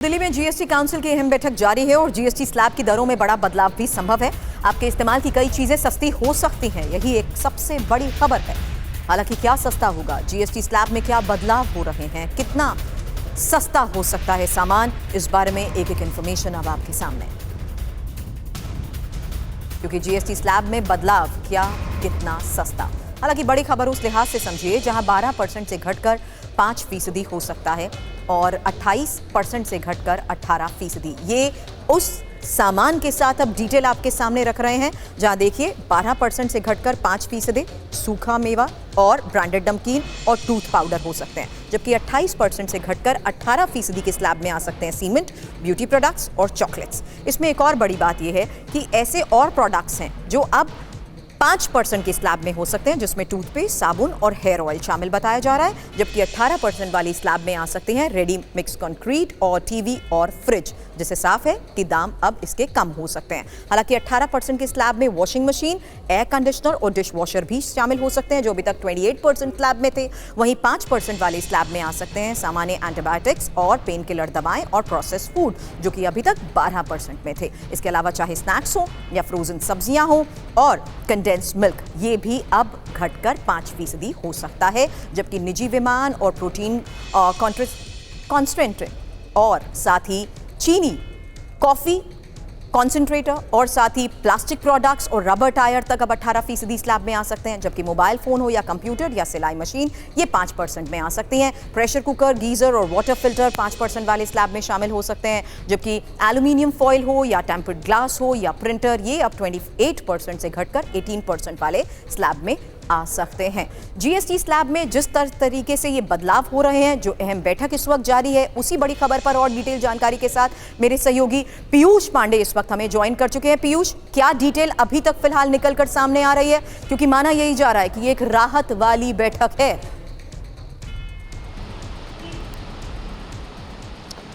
दिल्ली में GST council की अहम बैठक जारी है और जीएसटी स्लैब की दरों में बड़ा बदलाव भी संभव है। आपके इस्तेमाल की कई चीजें सस्ती हो सकती हैं, यही एक सबसे बड़ी खबर है। हालांकि क्या सस्ता होगा, जीएसटी स्लैब में क्या बदलाव हो रहे हैं, कितना सस्ता हो सकता है सामान, इस बारे में एक एक इंफॉर्मेशन अब आपके सामने। क्योंकि जीएसटी स्लैब में बदलाव क्या, कितना सस्ता। हालांकि बड़ी खबर उस लिहाज से समझिए जहां 12% से घटकर 5% हो सकता है और 28% से घटकर 18%। ये उस सामान के साथ अब डिटेल आपके सामने रख रहे हैं जहां देखिए 12% से घटकर 5%, सूखा मेवा और ब्रांडेड नमकीन और टूथ पाउडर हो सकते हैं, जबकि 28% से घटकर 18% के स्लैब में आ सकते हैं सीमेंट, ब्यूटी प्रोडक्ट्स और चॉकलेट्स। इसमें एक और बड़ी बात यह है कि ऐसे और प्रोडक्ट्स हैं जो अब 5% के स्लैब में हो सकते हैं, जिसमें टूथपेस्ट, साबुन और हेयर ऑयल शामिल बताया जा रहा है, जबकि 18% वाली स्लैब में आ सकते हैं रेडी मिक्स कंक्रीट और टीवी और फ्रिज, जिससे साफ है कि दाम अब इसके कम हो सकते हैं। हालांकि 18% के स्लैब में वॉशिंग मशीन, एयर कंडीशनर और डिश वॉशर भी शामिल हो सकते हैं, जो अभी तक 28% स्लैब में थे। वहीं 5% वाले स्लैब में आ सकते हैं सामान्य एंटीबायोटिक्स और पेन किलर दवाएं और प्रोसेस फूड, जो कि अभी तक 12% में थे। इसके अलावा चाहे स्नैक्स हो या फ्रोजन सब्जियां हो और कंडेंस्ड मिल्क, ये भी अब घटकर 5% हो सकता है, जबकि निजी विमान और प्रोटीन कॉन्सेंट्रेट और साथ ही चीनी, कॉफी कॉन्सेंट्रेटर और साथ ही प्लास्टिक प्रोडक्ट्स और रबर टायर तक अब 18% स्लैब में आ सकते हैं, जबकि मोबाइल फोन हो या कंप्यूटर या सिलाई मशीन ये 5% में आ सकती हैं। प्रेशर कुकर, गीजर और वाटर फिल्टर 5% वाले स्लैब में शामिल हो सकते हैं, जबकि एल्यूमिनियम फॉइल हो या टेम्पर्ड ग्लास हो या प्रिंटर ये अब 28% से घटकर 18% वाले स्लैब में आ सकते हैं। जीएसटी स्लैब में जिस तरीके से ये बदलाव हो रहे हैं, जो अहम बैठक इस वक्त जारी है, उसी बड़ी खबर पर और डिटेल जानकारी के साथ मेरे सहयोगी पीयूष पांडे इस वक्त हमें ज्वाइन कर चुके हैं। पीयूष, क्या डिटेल अभी तक फिलहाल निकलकर सामने आ रही है, क्योंकि माना यही जा रहा है कि ये एक राहत वाली बैठक है।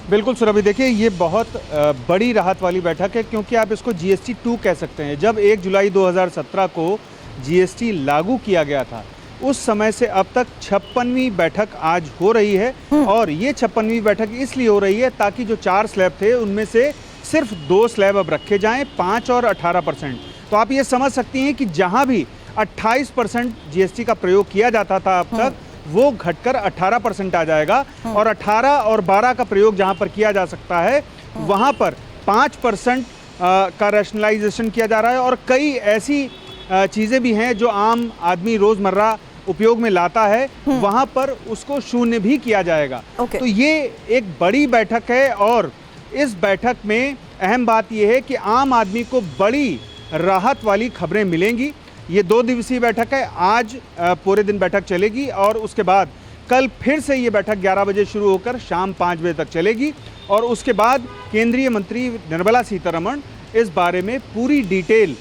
बिल्कुल सुरभि, देखिए ये बहुत बड़ी राहत वाली बैठक है, क्योंकि आप इसको जीएसटी 2 कह सकते हैं। जब 1 जुलाई 2017 को जीएसटी लागू किया गया था, उस समय से अब तक 56वीं बैठक आज हो रही है। और ये 56वीं बैठक इसलिए हो रही है ताकि जो 4 स्लैब थे उनमें से सिर्फ 2 स्लैब अब रखे जाएं, 5 और 18%। तो आप ये समझ सकती हैं कि जहां भी 28% जीएसटी का प्रयोग किया जाता था अब तक, वो घटकर 18% आ जाएगा। और 18 और 12 का प्रयोग जहां पर किया जा सकता है, वहां पर 5% का रैशनलाइजेशन किया जा रहा है। और कई ऐसी चीज़ें भी हैं जो आम आदमी रोज़मर्रा उपयोग में लाता है, वहाँ पर उसको शून्य भी किया जाएगा। तो ये एक बड़ी बैठक है और इस बैठक में अहम बात यह है कि आम आदमी को बड़ी राहत वाली खबरें मिलेंगी। ये 2 दिवसीय बैठक है, आज पूरे दिन बैठक चलेगी और उसके बाद कल फिर से ये बैठक 11 बजे शुरू होकर शाम 5 बजे तक चलेगी। और उसके बाद केंद्रीय मंत्री निर्मला सीतारमण इस बारे में पूरी डिटेल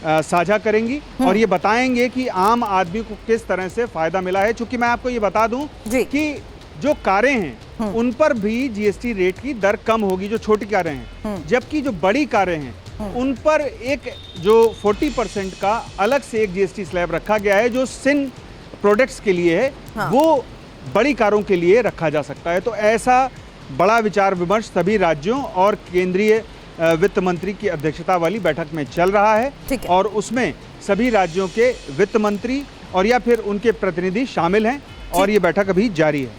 साझा करेंगी और ये बताएंगे कि आम आदमी को किस तरह से फायदा मिला है। चूंकि मैं आपको ये बता दूं कि जो कारें हैं उन पर भी जीएसटी रेट की दर कम होगी, जो छोटी कारें हैं, जबकि जो बड़ी कारें हैं उन पर एक जो 40% का अलग से एक जीएसटी स्लैब रखा गया है, जो सिन प्रोडक्ट्स के लिए है, वो बड़ी कारों के लिए रखा जा सकता है। तो ऐसा बड़ा विचार विमर्श सभी राज्यों और केंद्रीय वित्त मंत्री की अध्यक्षता वाली बैठक में चल रहा है और उसमें सभी राज्यों के वित्त मंत्री और या फिर उनके प्रतिनिधि शामिल हैं और ये बैठक अभी जारी है।